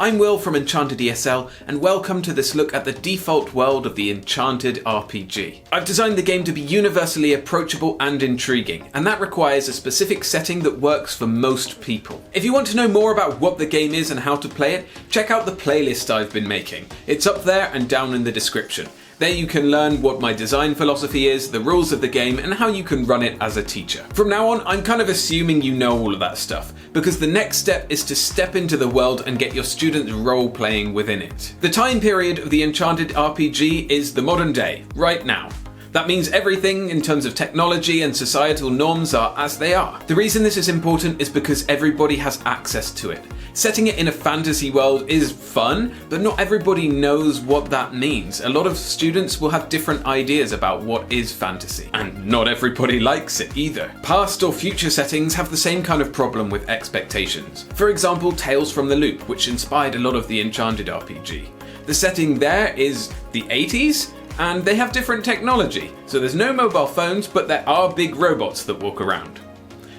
I'm Will from Enchanted ESL, and welcome to this look at the default world of the Enchanted RPG. I've designed the game to be universally approachable and intriguing, and that requires a specific setting that works for most people. If you want to know more about what the game is and how to play it, check out the playlist I've been making. It's up there and down in the description. There you can learn what my design philosophy is, the rules of the game, and how you can run it as a teacher. From now on, I'm kind of assuming you know all of that stuff, because the next step is to step into the world and get your students role-playing within it. The time period of the Enchanted RPG is the modern day, right now. That means everything in terms of technology and societal norms are as they are. The reason this is important is because everybody has access to it. Setting it in a fantasy world is fun, but not everybody knows what that means. A lot of students will have different ideas about what is fantasy, and not everybody likes it either. Past or future settings have the same kind of problem with expectations. For example, Tales from the Loop, which inspired a lot of the Enchanted RPG. The setting there is the 80s, and they have different technology, so there's no mobile phones, but there are big robots that walk around.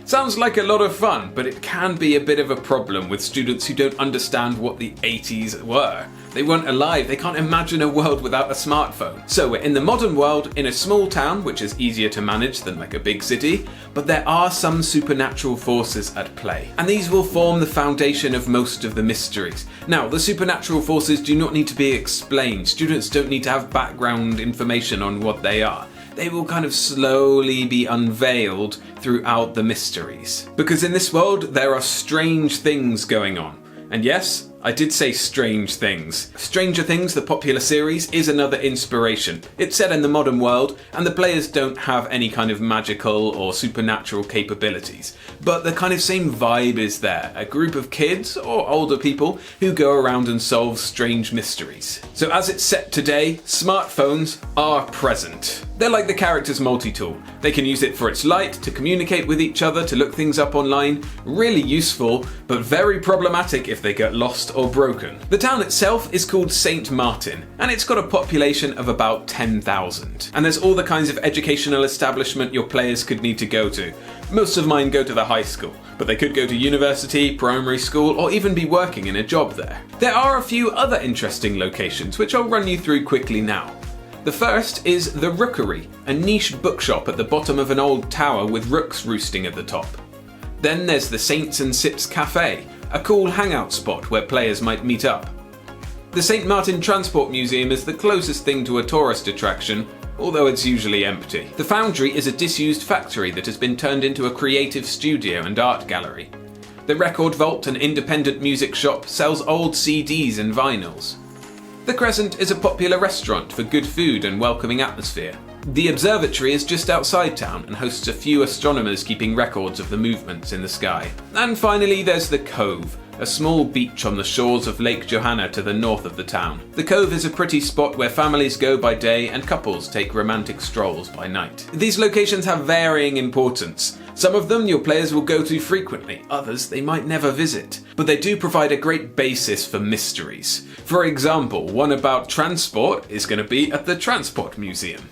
Sounds like a lot of fun, but it can be a bit of a problem with students who don't understand what the 80s were. They weren't alive, they can't imagine a world without a smartphone. So we're in the modern world, in a small town, which is easier to manage than like a big city, but there are some supernatural forces at play. And these will form the foundation of most of the mysteries. Now, the supernatural forces do not need to be explained. Students don't need to have background information on what they are. They will kind of slowly be unveiled throughout the mysteries. Because in this world, there are strange things going on. And yes, I did say strange things. Stranger Things, the popular series, is another inspiration. It's set in the modern world, and the players don't have any kind of magical or supernatural capabilities. But the kind of same vibe is there. A group of kids, or older people, who go around and solve strange mysteries. So as it's set today, smartphones are present. They're like the character's multi-tool. They can use it for its light, to communicate with each other, to look things up online. Really useful, but very problematic if they get lost or broken. The town itself is called St. Martin, and it's got a population of about 10,000. And there's all the kinds of educational establishment your players could need to go to. Most of mine go to the high school, but they could go to university, primary school, or even be working in a job there. There are a few other interesting locations, which I'll run you through quickly now. The first is the Rookery, a niche bookshop at the bottom of an old tower with rooks roosting at the top. Then there's the Saints and Sips Cafe, a cool hangout spot where players might meet up. The St. Martin Transport Museum is the closest thing to a tourist attraction, although it's usually empty. The Foundry is a disused factory that has been turned into a creative studio and art gallery. The Record Vault, an independent music shop, sells old CDs and vinyls. The Crescent is a popular restaurant for good food and welcoming atmosphere. The observatory is just outside town and hosts a few astronomers keeping records of the movements in the sky. And finally there's the Cove, a small beach on the shores of Lake Johanna to the north of the town. The Cove is a pretty spot where families go by day and couples take romantic strolls by night. These locations have varying importance. Some of them your players will go to frequently, others they might never visit. But they do provide a great basis for mysteries. For example, one about transport is going to be at the Transport Museum.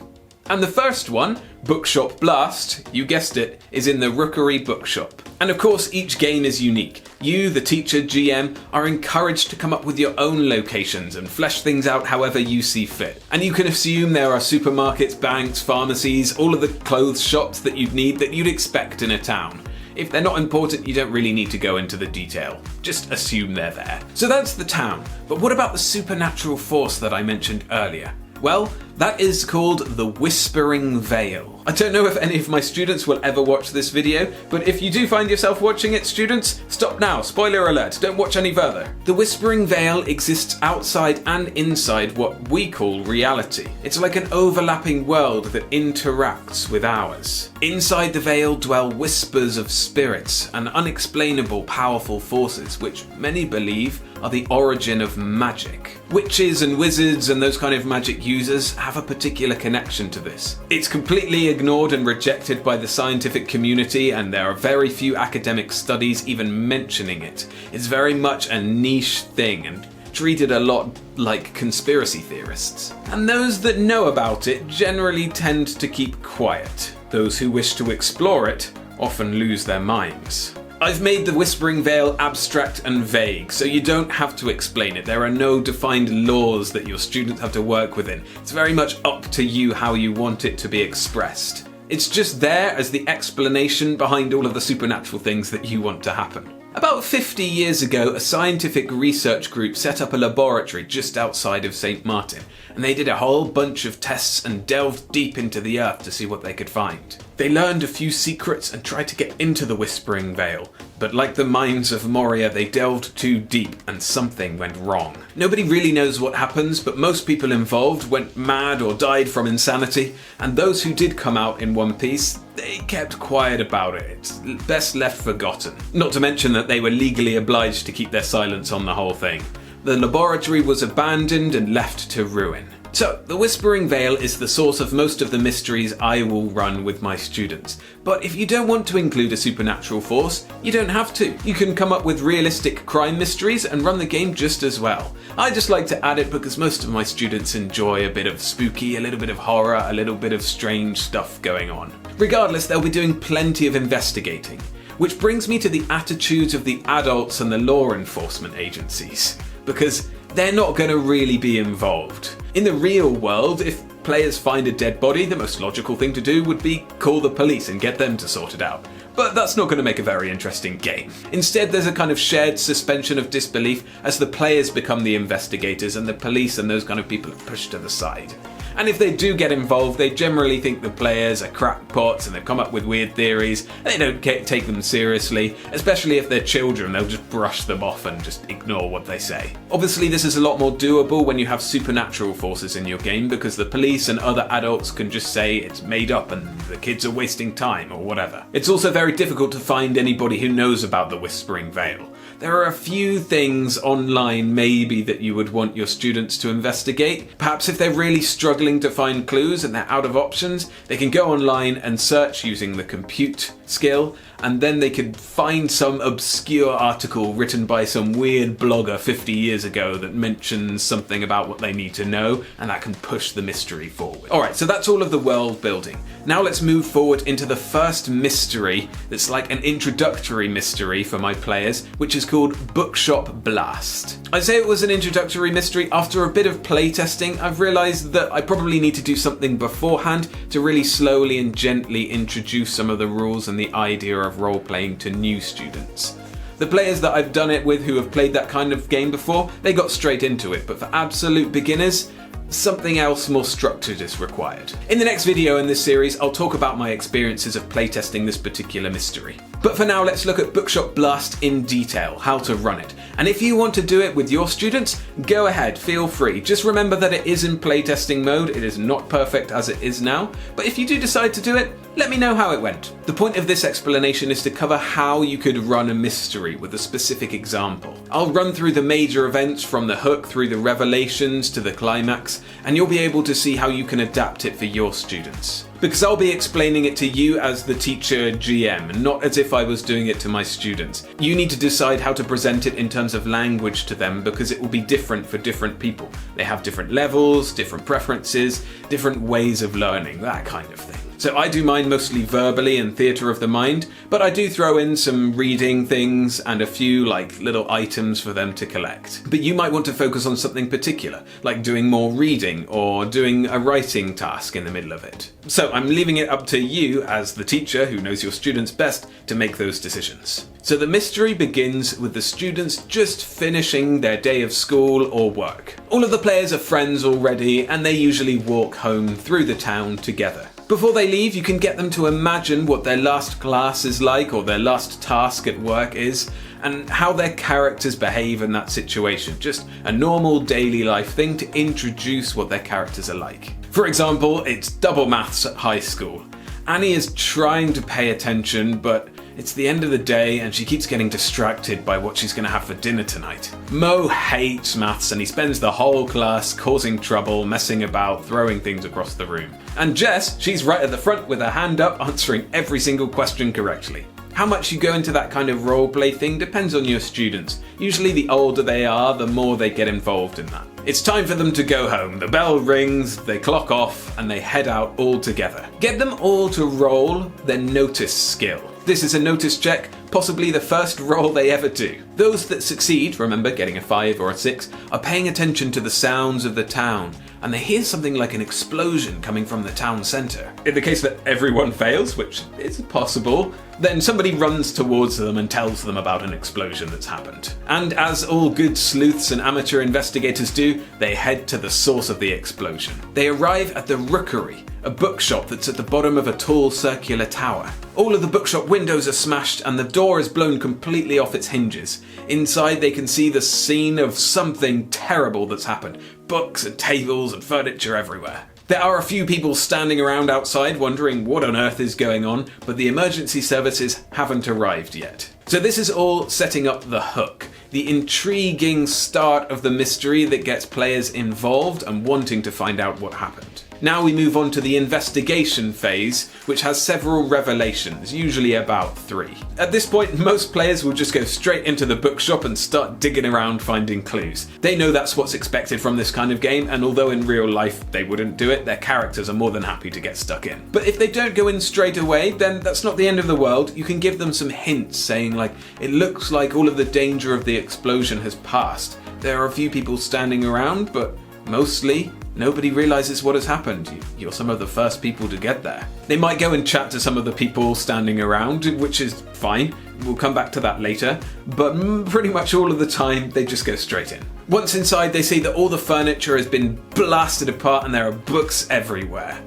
And the first one, Bookshop Blast, you guessed it, is in the Rookery Bookshop. And of course each game is unique. You, the teacher, GM, are encouraged to come up with your own locations and flesh things out however you see fit. And you can assume there are supermarkets, banks, pharmacies, all of the clothes shops that you'd expect in a town. If they're not important, you don't really need to go into the detail. Just assume they're there. So that's the town. But what about the supernatural force that I mentioned earlier? Well, that is called the Whispering Veil. I don't know if any of my students will ever watch this video, but if you do find yourself watching it, students, stop now, spoiler alert, don't watch any further. The Whispering Veil exists outside and inside what we call reality. It's like an overlapping world that interacts with ours. Inside the veil dwell whispers of spirits and unexplainable powerful forces, which many believe are the origin of magic. Witches and wizards and those kind of magic users have a particular connection to this. It's completely ignored and rejected by the scientific community, and there are very few academic studies even mentioning it. It's very much a niche thing and treated a lot like conspiracy theorists. And those that know about it generally tend to keep quiet. Those who wish to explore it often lose their minds. I've made the Whispering Veil abstract and vague, so you don't have to explain it. There are no defined laws that your students have to work within. It's very much up to you how you want it to be expressed. It's just there as the explanation behind all of the supernatural things that you want to happen. About 50 years ago, a scientific research group set up a laboratory just outside of St. Martin, and they did a whole bunch of tests and delved deep into the earth to see what they could find. They learned a few secrets and tried to get into the Whispering Veil, but like the mines of Moria, they delved too deep and something went wrong. Nobody really knows what happens, but most people involved went mad or died from insanity, and those who did come out in one piece, they kept quiet about it. It's best left forgotten. Not to mention that they were legally obliged to keep their silence on the whole thing. The laboratory was abandoned and left to ruin. So, the Whispering Veil is the source of most of the mysteries I will run with my students. But if you don't want to include a supernatural force, you don't have to. You can come up with realistic crime mysteries and run the game just as well. I just like to add it because most of my students enjoy a bit of spooky, a little bit of horror, a little bit of strange stuff going on. Regardless, they'll be doing plenty of investigating. Which brings me to the attitudes of the adults and the law enforcement agencies. Because they're not going to really be involved. In the real world, if players find a dead body, the most logical thing to do would be call the police and get them to sort it out. But that's not going to make a very interesting game. Instead, there's a kind of shared suspension of disbelief as the players become the investigators and the police and those kind of people are pushed to the side. And if they do get involved, they generally think the players are crackpots and they've come up with weird theories and they don't take them seriously, especially if they're children. They'll just brush them off and just ignore what they say. Obviously, this is a lot more doable when you have supernatural forces in your game because the police and other adults can just say it's made up and the kids are wasting time or whatever. It's also very difficult to find anybody who knows about the Whispering Veil. There are a few things online maybe that you would want your students to investigate. Perhaps if they're really struggling to find clues and they're out of options, they can go online and search using the compute skill, and then they could find some obscure article written by some weird blogger 50 years ago that mentions something about what they need to know, and that can push the mystery forward. Alright, so that's all of the world building. Now let's move forward into the first mystery that's like an introductory mystery for my players, which is called Bookshop Blast. I say it was an introductory mystery. After a bit of playtesting, I've realised that I probably need to do something beforehand to really slowly and gently introduce some of the rules and the idea of role-playing to new students. The players that I've done it with who have played that kind of game before, they got straight into it, but for absolute beginners, something else more structured is required. In the next video in this series, I'll talk about my experiences of playtesting this particular mystery. But for now, let's look at Bookshop Blast in detail, how to run it. And if you want to do it with your students, go ahead, feel free. Just remember that it is in playtesting mode, it is not perfect as it is now, but if you do decide to do it, let me know how it went. The point of this explanation is to cover how you could run a mystery with a specific example. I'll run through the major events from the hook through the revelations to the climax, and you'll be able to see how you can adapt it for your students. Because I'll be explaining it to you as the teacher GM, and not as if I was doing it to my students. You need to decide how to present it in terms of language to them because it will be different for different people. They have different levels, different preferences, different ways of learning, that kind of thing. So I do mine mostly verbally and theatre of the mind, but I do throw in some reading things and a few like little items for them to collect. But you might want to focus on something particular, like doing more reading or doing a writing task in the middle of it. So I'm leaving it up to you as the teacher who knows your students best to make those decisions. So the mystery begins with the students just finishing their day of school or work. All of the players are friends already and they usually walk home through the town together. Before they leave, you can get them to imagine what their last class is like or their last task at work is and how their characters behave in that situation. Just a normal daily life thing to introduce what their characters are like. For example, it's double maths at high school. Annie is trying to pay attention, but it's the end of the day and she keeps getting distracted by what she's going to have for dinner tonight. Mo hates maths and he spends the whole class causing trouble, messing about, throwing things across the room. And Jess, she's right at the front with her hand up, answering every single question correctly. How much you go into that kind of roleplay thing depends on your students. Usually the older they are, the more they get involved in that. It's time for them to go home. The bell rings, they clock off, and they head out all together. Get them all to roll their notice skill. This is a notice check possibly the first roll they ever do. Those that succeed, remember getting a 5 or a 6, are paying attention to the sounds of the town, and they hear something like an explosion coming from the town centre. In the case that everyone fails, which is possible, then somebody runs towards them and tells them about an explosion that's happened. And as all good sleuths and amateur investigators do, they head to the source of the explosion. They arrive at the Rookery, a bookshop that's at the bottom of a tall circular tower. All of the bookshop windows are smashed and the door is blown completely off its hinges. Inside they can see the scene of something terrible that's happened. Books and tables and furniture everywhere. There are a few people standing around outside wondering what on earth is going on, but the emergency services haven't arrived yet. So this is all setting up the hook, the intriguing start of the mystery that gets players involved and wanting to find out what happened. Now we move on to the investigation phase, which has several revelations, usually about 3. At this point, most players will just go straight into the bookshop and start digging around finding clues. They know that's what's expected from this kind of game, and although in real life they wouldn't do it, their characters are more than happy to get stuck in. But if they don't go in straight away, then that's not the end of the world. You can give them some hints, saying like, it looks like all of the danger of the explosion has passed. There are a few people standing around, but mostly nobody realizes what has happened. You're some of the first people to get there. They might go and chat to some of the people standing around, which is fine. We'll come back to that later. But pretty much all of the time, they just go straight in. Once inside, they see that all the furniture has been blasted apart and there are books everywhere.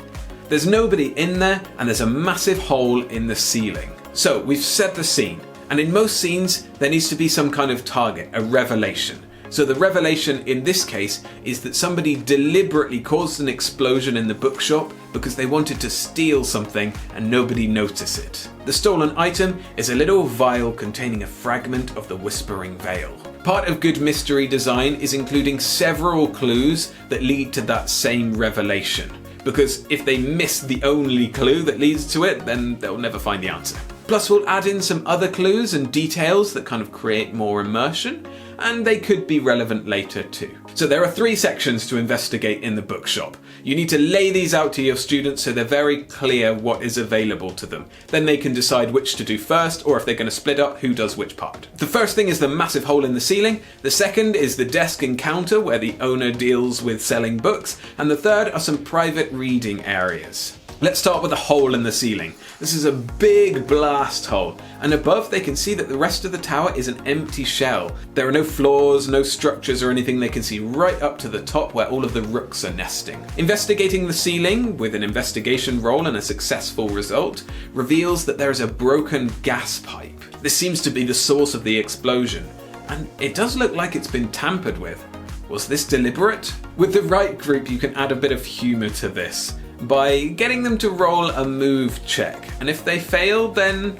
There's nobody in there and there's a massive hole in the ceiling. So we've set the scene. And in most scenes, there needs to be some kind of target, a revelation. So the revelation in this case is that somebody deliberately caused an explosion in the bookshop because they wanted to steal something and nobody noticed it. The stolen item is a little vial containing a fragment of the Whispering Veil. Part of good mystery design is including several clues that lead to that same revelation. Because if they miss the only clue that leads to it, then they'll never find the answer. Plus we'll add in some other clues and details that kind of create more immersion, and they could be relevant later too. So there are 3 sections to investigate in the bookshop. You need to lay these out to your students so they're very clear what is available to them. Then they can decide which to do first, or if they're going to split up, who does which part. The first thing is the massive hole in the ceiling. The second is the desk and counter where the owner deals with selling books. And the third are some private reading areas. Let's start with the hole in the ceiling. This is a big blast hole, and above they can see that the rest of the tower is an empty shell. There are no floors, no structures or anything. They can see right up to the top where all of the rooks are nesting. Investigating the ceiling with an investigation roll and a successful result reveals that there is a broken gas pipe. This seems to be the source of the explosion, and it does look like it's been tampered with. Was this deliberate? With the right group you can add a bit of humour to this by getting them to roll a move check, and if they fail, then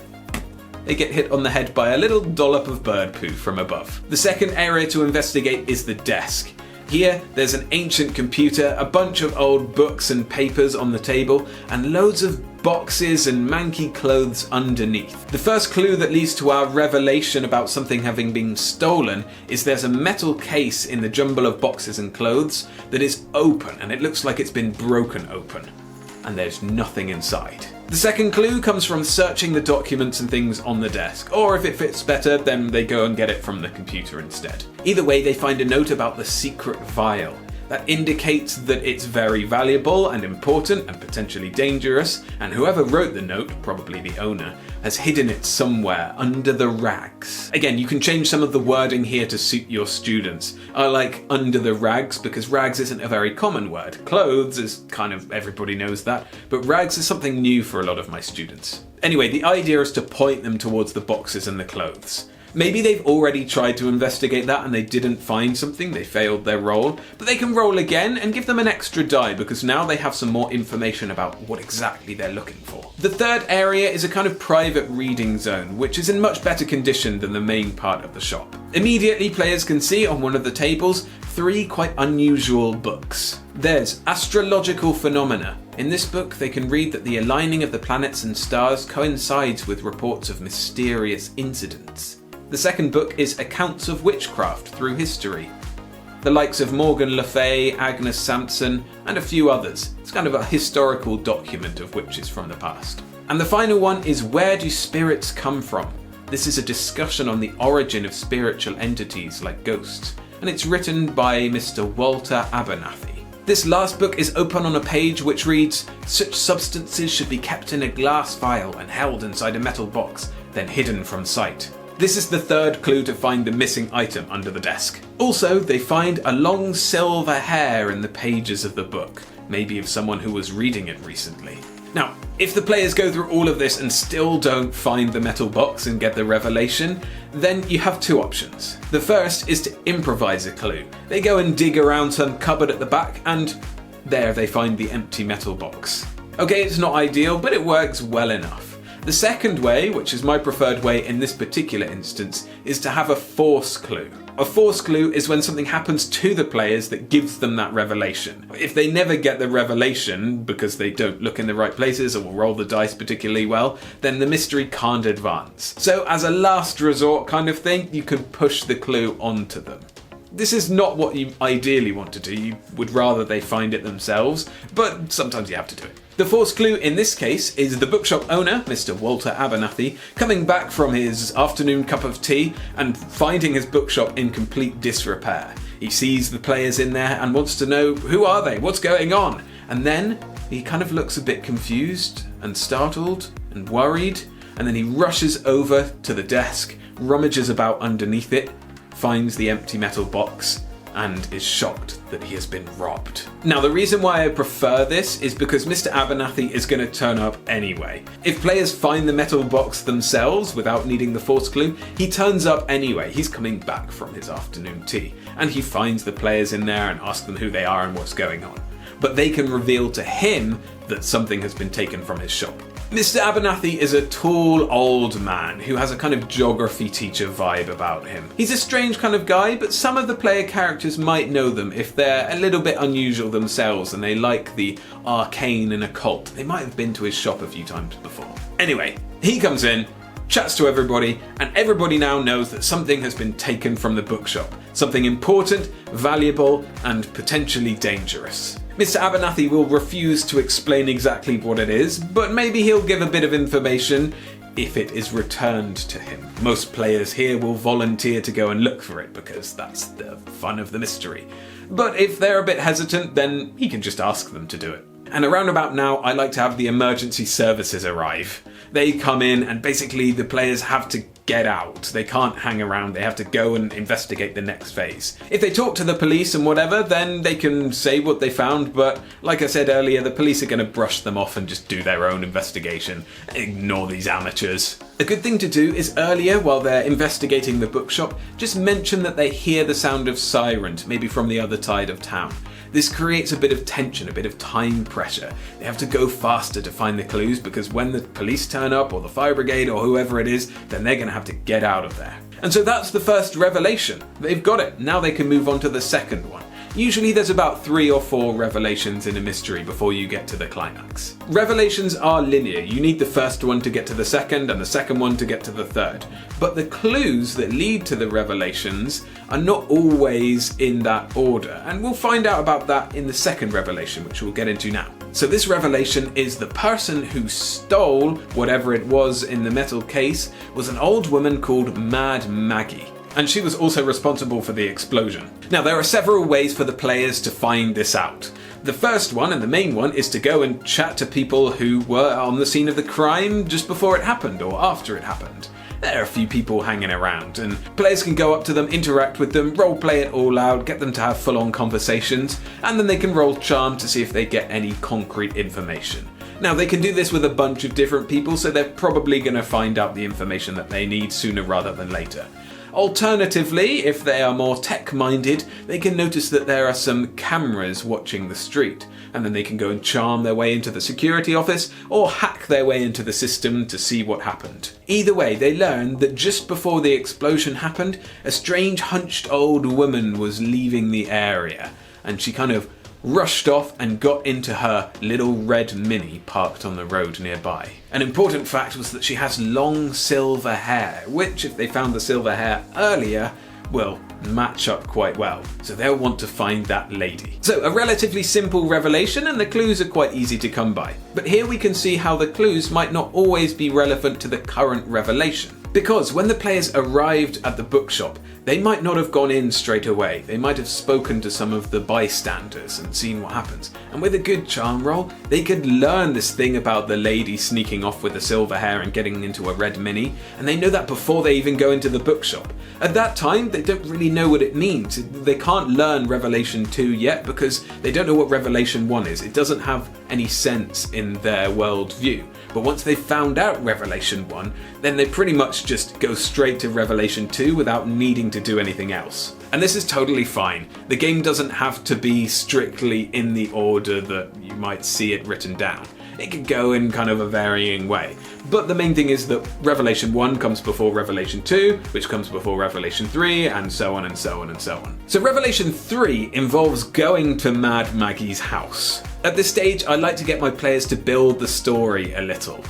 they get hit on the head by a little dollop of bird poo from above. The second area to investigate is the desk. Here, there's an ancient computer, a bunch of old books and papers on the table, and loads of boxes and manky clothes underneath. The first clue that leads to our revelation about something having been stolen is there's a metal case in the jumble of boxes and clothes that is open, and it looks like it's been broken open. And there's nothing inside. The second clue comes from searching the documents and things on the desk, or if it fits better, then they go and get it from the computer instead. Either way, they find a note about the secret vial. That indicates that it's very valuable and important and potentially dangerous, and whoever wrote the note, probably the owner, has hidden it somewhere under the rags. Again, you can change some of the wording here to suit your students. I like under the rags because rags isn't a very common word. Clothes is kind of, everybody knows that, but rags is something new for a lot of my students. Anyway, the idea is to point them towards the boxes and the clothes. Maybe they've already tried to investigate that and they didn't find something, they failed their roll, but they can roll again and give them an extra die because now they have some more information about what exactly they're looking for. The third area is a kind of private reading zone, which is in much better condition than the main part of the shop. Immediately, players can see on one of the tables 3 quite unusual books. There's Astrological Phenomena. In this book, they can read that the aligning of the planets and stars coincides with reports of mysterious incidents. The second book is Accounts of Witchcraft Through History. The likes of Morgan Le Fay, Agnes Sampson, and a few others. It's kind of a historical document of witches from the past. And the final one is Where Do Spirits Come From? This is a discussion on the origin of spiritual entities like ghosts, and it's written by Mr. Walter Abernathy. This last book is open on a page which reads, "Such substances should be kept in a glass vial and held inside a metal box, then hidden from sight." This is the third clue to find the missing item under the desk. Also, they find a long silver hair in the pages of the book, maybe of someone who was reading it recently. Now, if the players go through all of this and still don't find the metal box and get the revelation, then you have two options. The first is to improvise a clue. They go and dig around some cupboard at the back, and there they find the empty metal box. Okay, it's not ideal, but it works well enough. The second way, which is my preferred way in this particular instance, is to have a force clue. A force clue is when something happens to the players that gives them that revelation. If they never get the revelation because they don't look in the right places or roll the dice particularly well, then the mystery can't advance. So as a last resort kind of thing, you can push the clue onto them. This is not what you ideally want to do. You would rather they find it themselves, but sometimes you have to do it. The force clue in this case is the bookshop owner, Mr. Walter Abernathy, coming back from his afternoon cup of tea and finding his bookshop in complete disrepair. He sees the players in there and wants to know, who are they? What's going on? And then he kind of looks a bit confused and startled and worried, and then he rushes over to the desk, rummages about underneath it, finds the empty metal box, and is shocked that he has been robbed. Now, the reason why I prefer this is because Mr. Abernathy is going to turn up anyway. If players find the metal box themselves without needing the force clue, he turns up anyway. He's coming back from his afternoon tea, and he finds the players in there and asks them who they are and what's going on. But they can reveal to him that something has been taken from his shop. Mr. Abernathy is a tall, old man who has a kind of geography teacher vibe about him. He's a strange kind of guy, but some of the player characters might know them if they're a little bit unusual themselves and they like the arcane and occult. They might have been to his shop a few times before. Anyway, he comes in, chats to everybody, and everybody now knows that something has been taken from the bookshop. Something important, valuable, and potentially dangerous. Mr. Abernathy will refuse to explain exactly what it is, but maybe he'll give a bit of information if it is returned to him. Most players here will volunteer to go and look for it because that's the fun of the mystery. But if they're a bit hesitant, then he can just ask them to do it. And around about now, I like to have the emergency services arrive. They come in and basically the players have to get out. They can't hang around. They have to go and investigate the next phase. If they talk to the police and whatever, then they can say what they found, but like I said earlier, the police are going to brush them off and just do their own investigation. Ignore these amateurs. A good thing to do is earlier, while they're investigating the bookshop, just mention that they hear the sound of sirens, maybe from the other side of town. This creates a bit of tension, a bit of time pressure. They have to go faster to find the clues because when the police turn up or the fire brigade or whoever it is, then they're going to have to get out of there. And so that's the first revelation. They've got it. Now they can move on to the second one. Usually there's about 3 or 4 revelations in a mystery before you get to the climax. Revelations are linear. You need the first one to get to the second and the second one to get to the third. But the clues that lead to the revelations are not always in that order. And we'll find out about that in the second revelation, which we'll get into now. So this revelation is the person who stole whatever it was in the metal case was an old woman called Mad Maggie. And she was also responsible for the explosion. Now, there are several ways for the players to find this out. The first one, and the main one, is to go and chat to people who were on the scene of the crime just before it happened or after it happened. There are a few people hanging around, and players can go up to them, interact with them, roleplay it all out, get them to have full-on conversations, and then they can roll charm to see if they get any concrete information. Now, they can do this with a bunch of different people, so they're probably going to find out the information that they need sooner rather than later. Alternatively, if they are more tech-minded, they can notice that there are some cameras watching the street, and then they can go and charm their way into the security office or hack their way into the system to see what happened. Either way, they learn that just before the explosion happened, a strange hunched old woman was leaving the area, and she kind of rushed off and got into her little red Mini parked on the road nearby. An important fact was that she has long silver hair, which, if they found the silver hair earlier, will match up quite well. So they'll want to find that lady. So a relatively simple revelation, and the clues are quite easy to come by. But here we can see how the clues might not always be relevant to the current revelation. Because when the players arrived at the bookshop, they might not have gone in straight away. They might have spoken to some of the bystanders and seen what happens. And with a good charm roll, they could learn this thing about the lady sneaking off with the silver hair and getting into a red mini, and they know that before they even go into the bookshop. At that time, they don't really know what it means. They can't learn Revelation 2 yet because they don't know what Revelation 1 is. It doesn't have any sense in their worldview. But once they've found out Revelation 1, then they pretty much just go straight to Revelation 2 without needing to do anything else. And this is totally fine. The game doesn't have to be strictly in the order that you might see it written down. It could go in kind of a varying way. But the main thing is that Revelation 1 comes before Revelation 2, which comes before Revelation 3, and so on and so on and so on. So Revelation 3 involves going to Mad Maggie's house. At this stage, I like to get my players to build the story a little.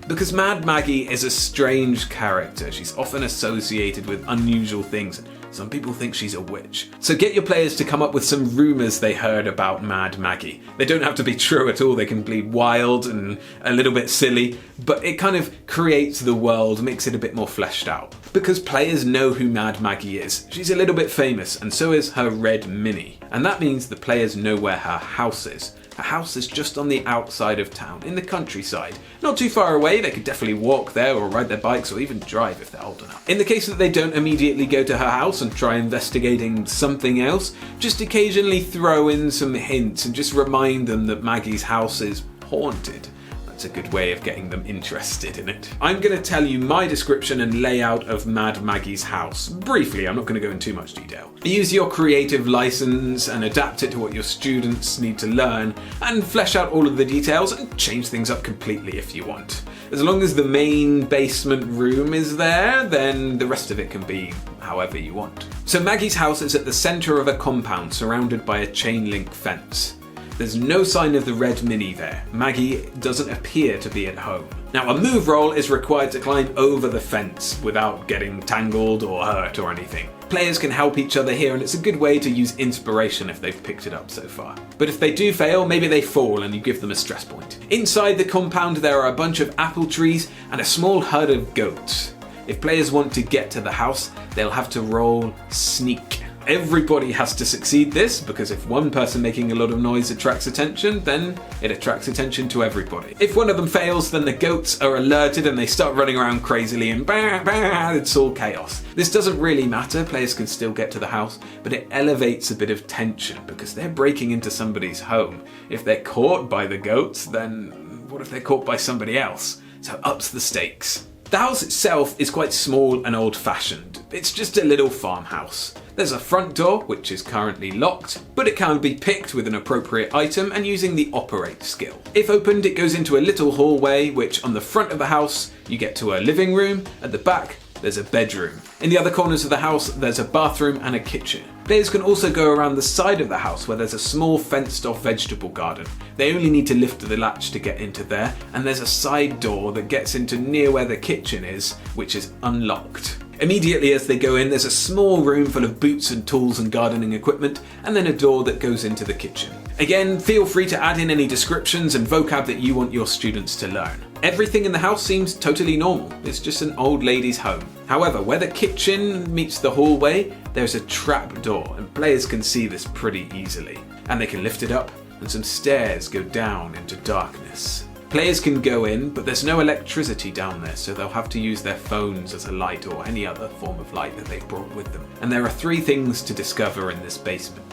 Because Mad Maggie is a strange character. She's often associated with unusual things. Some people think she's a witch. So get your players to come up with some rumours they heard about Mad Maggie. They don't have to be true at all. They can be wild and a little bit silly, but it kind of creates the world, makes it a bit more fleshed out. Because players know who Mad Maggie is. She's a little bit famous, and so is her red mini. And that means the players know where her house is. Her house is just on the outside of town, in the countryside. Not too far away, they could definitely walk there or ride their bikes or even drive if they're old enough. In the case that they don't immediately go to her house and try investigating something else, just occasionally throw in some hints and just remind them that Maggie's house is haunted. That's a good way of getting them interested in it. I'm going to tell you my description and layout of Mad Maggie's house. Briefly, I'm not going to go into too much detail. Use your creative license and adapt it to what your students need to learn, and flesh out all of the details and change things up completely if you want. As long as the main basement room is there, then the rest of it can be however you want. So Maggie's house is at the centre of a compound surrounded by a chain link fence. There's no sign of the red mini there. Maggie doesn't appear to be at home. Now, a move roll is required to climb over the fence without getting tangled or hurt or anything. Players can help each other here, and it's a good way to use inspiration if they've picked it up so far. But if they do fail, maybe they fall and you give them a stress point. Inside the compound there are a bunch of apple trees and a small herd of goats. If players want to get to the house, they'll have to roll sneak. Everybody has to succeed this, because if one person making a lot of noise attracts attention, then it attracts attention to everybody. If one of them fails, then the goats are alerted and they start running around crazily and it's all chaos. This doesn't really matter, players can still get to the house, but it elevates a bit of tension because they're breaking into somebody's home. If they're caught by the goats, then what if they're caught by somebody else? So ups the stakes. The house itself is quite small and old-fashioned. It's just a little farmhouse. There's a front door, which is currently locked, but it can be picked with an appropriate item and using the operate skill. If opened, it goes into a little hallway, which on the front of the house, you get to a living room. At the back, there's a bedroom. In the other corners of the house, there's a bathroom and a kitchen. Players can also go around the side of the house where there's a small fenced-off vegetable garden. They only need to lift the latch to get into there, and there's a side door that gets into near where the kitchen is, which is unlocked. Immediately as they go in, there's a small room full of boots and tools and gardening equipment, and then a door that goes into the kitchen. Again, feel free to add in any descriptions and vocab that you want your students to learn. Everything in the house seems totally normal. It's just an old lady's home. However, where the kitchen meets the hallway, there's a trap door, and players can see this pretty easily. And they can lift it up, and some stairs go down into darkness. Players can go in, but there's no electricity down there, so they'll have to use their phones as a light or any other form of light that they've brought with them. And there are 3 things to discover in this basement.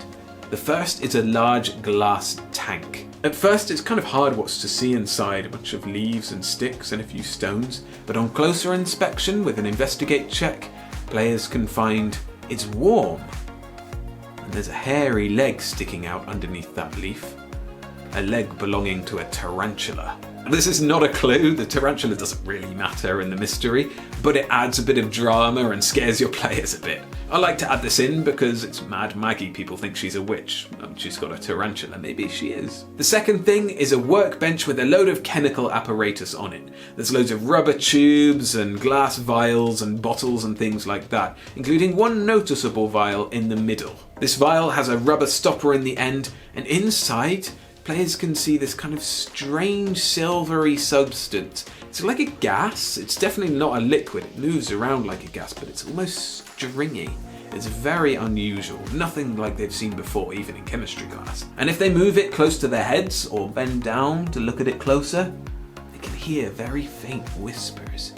The first is a large glass tank. At first, it's kind of hard what's to see inside, a bunch of leaves and sticks and a few stones, but on closer inspection with an investigate check, players can find it's warm. And there's a hairy leg sticking out underneath that leaf. A leg belonging to a tarantula. This is not a clue, the tarantula doesn't really matter in the mystery, but it adds a bit of drama and scares your players a bit. I like to add this in because it's Mad Maggie, people think she's a witch. She's got a tarantula, maybe she is. The second thing is a workbench with a load of chemical apparatus on it. There's loads of rubber tubes and glass vials and bottles and things like that, including one noticeable vial in the middle. This vial has a rubber stopper in the end, and inside players can see this kind of strange silvery substance. It's like a gas. It's definitely not a liquid. It moves around like a gas, but it's almost stringy. It's very unusual, nothing like they've seen before, even in chemistry class. And if they move it close to their heads or bend down to look at it closer, they can hear very faint whispers.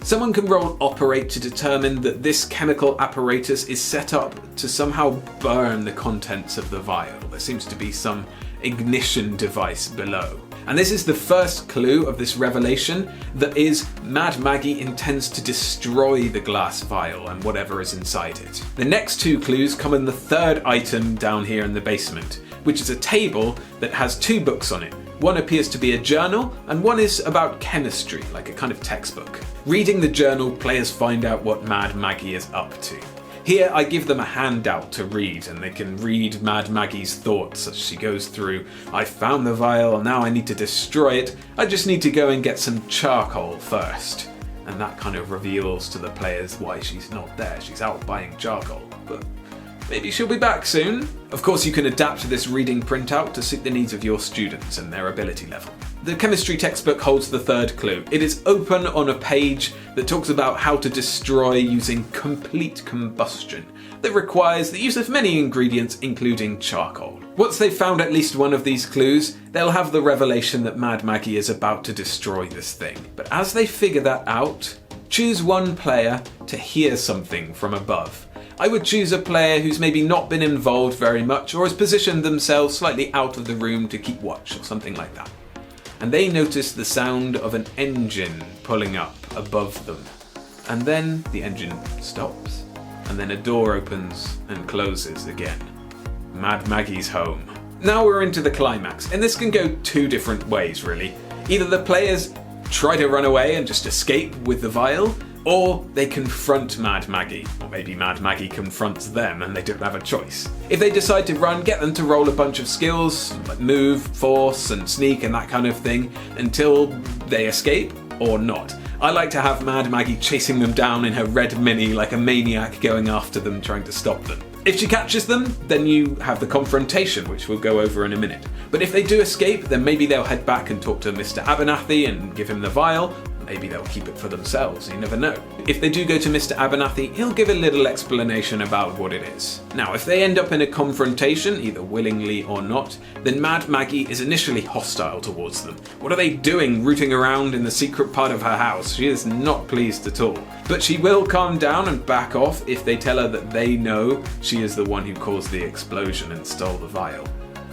Someone can roll Operate to determine that this chemical apparatus is set up to somehow burn the contents of the vial. There seems to be some ignition device below. And this is the first clue of this revelation, that is, Mad Maggie intends to destroy the glass vial and whatever is inside it. The next two clues come in the third item down here in the basement, which is a table that has two books on it. One appears to be a journal, and one is about chemistry, like a kind of textbook. Reading the journal, players find out what Mad Maggie is up to. Here I give them a handout to read, and they can read Mad Maggie's thoughts as she goes through. I found the vial, now I need to destroy it. I just need to go and get some charcoal first. And that kind of reveals to the players why she's not there. She's out buying charcoal, but maybe she'll be back soon. Of course, you can adapt this reading printout to suit the needs of your students and their ability level. The chemistry textbook holds the third clue. It is open on a page that talks about how to destroy using complete combustion that requires the use of many ingredients, including charcoal. Once they've found at least one of these clues, they'll have the revelation that Mad Maggie is about to destroy this thing. But as they figure that out, choose one player to hear something from above. I would choose a player who's maybe not been involved very much or has positioned themselves slightly out of the room to keep watch or something like that. And they notice the sound of an engine pulling up above them. And then the engine stops, and then a door opens and closes again. Mad Maggie's home. Now we're into the climax, and this can go two different ways really. Either the players try to run away and just escape with the vial, or they confront Mad Maggie, or maybe Mad Maggie confronts them and they don't have a choice. If they decide to run, get them to roll a bunch of skills, like move, force, and sneak and that kind of thing, until they escape, or not. I like to have Mad Maggie chasing them down in her red Mini like a maniac going after them, trying to stop them. If she catches them, then you have the confrontation, which we'll go over in a minute. But if they do escape, then maybe they'll head back and talk to Mr. Abernathy and give him the vial. Maybe they'll keep it for themselves, you never know. If they do go to Mr. Abernathy, he'll give a little explanation about what it is. Now, if they end up in a confrontation, either willingly or not, then Mad Maggie is initially hostile towards them. What are they doing rooting around in the secret part of her house? She is not pleased at all. But she will calm down and back off if they tell her that they know she is the one who caused the explosion and stole the vial.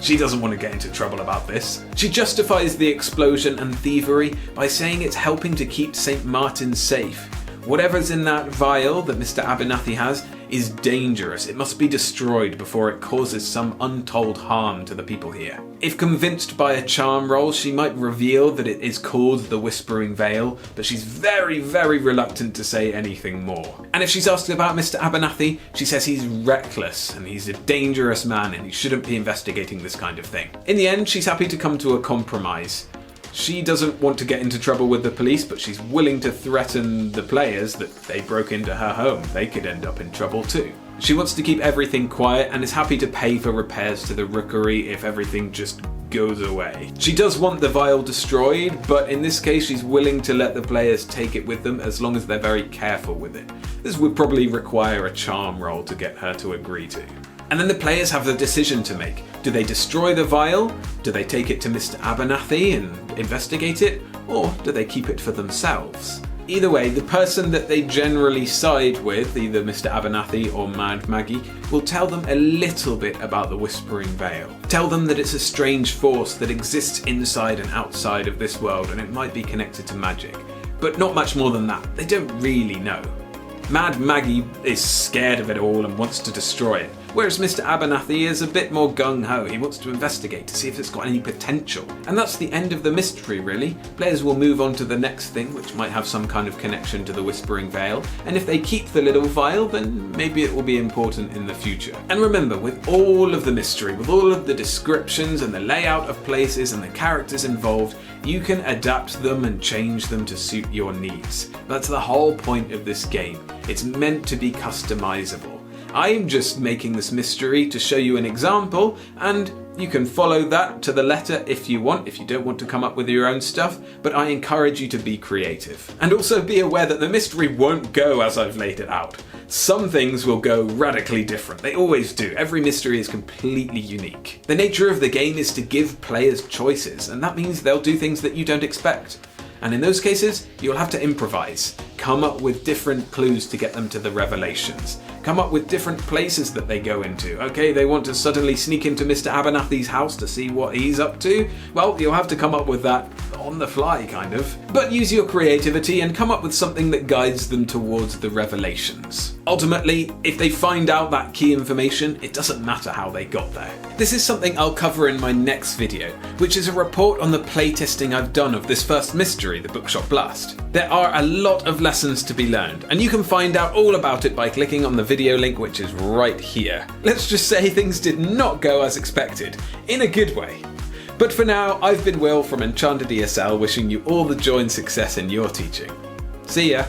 She doesn't want to get into trouble about this. She justifies the explosion and thievery by saying it's helping to keep St. Martin safe. Whatever's in that vial that Mr. Abernathy has is dangerous. It must be destroyed before it causes some untold harm to the people here. If convinced by a charm roll, she might reveal that it is called the Whispering Veil, but she's very, very reluctant to say anything more. And if she's asked about Mr. Abernathy, she says he's reckless and he's a dangerous man and he shouldn't be investigating this kind of thing. In the end, she's happy to come to a compromise. She doesn't want to get into trouble with the police, but she's willing to threaten the players that they broke into her home. They could end up in trouble too. She wants to keep everything quiet and is happy to pay for repairs to the rookery if everything just goes away. She does want the vial destroyed, but in this case she's willing to let the players take it with them as long as they're very careful with it. This would probably require a charm roll to get her to agree to. And then the players have the decision to make. Do they destroy the vial? Do they take it to Mr. Abernathy and investigate it? Or do they keep it for themselves? Either way, the person that they generally side with, either Mr. Abernathy or Mad Maggie, will tell them a little bit about the Whispering Veil. Tell them that it's a strange force that exists inside and outside of this world and it might be connected to magic. But not much more than that. They don't really know. Mad Maggie is scared of it all and wants to destroy it, whereas Mr. Abernathy is a bit more gung-ho. He wants to investigate to see if it's got any potential. And that's the end of the mystery, really. Players will move on to the next thing, which might have some kind of connection to the Whispering Veil, and if they keep the little vial, then maybe it will be important in the future. And remember, with all of the mystery, with all of the descriptions and the layout of places and the characters involved, you can adapt them and change them to suit your needs. That's the whole point of this game. It's meant to be customizable. I'm just making this mystery to show you an example, and you can follow that to the letter if you want, if you don't want to come up with your own stuff, but I encourage you to be creative. And also be aware that the mystery won't go as I've laid it out. Some things will go radically different. They always do. Every mystery is completely unique. The nature of the game is to give players choices, and that means they'll do things that you don't expect. And in those cases, you'll have to improvise. Come up with different clues to get them to the revelations. Come up with different places that they go into. Okay, they want to suddenly sneak into Mr. Abernathy's house to see what he's up to. Well, you'll have to come up with that on the fly, kind of. But use your creativity and come up with something that guides them towards the revelations. Ultimately, if they find out that key information, it doesn't matter how they got there. This is something I'll cover in my next video, which is a report on the playtesting I've done of this first mystery, the Bookshop Blast. There are a lot of lessons to be learned, and you can find out all about it by clicking on the video link, which is right here. Let's just say things did not go as expected, in a good way. But for now, I've been Will from Enchanted ESL, wishing you all the joy and success in your teaching. See ya!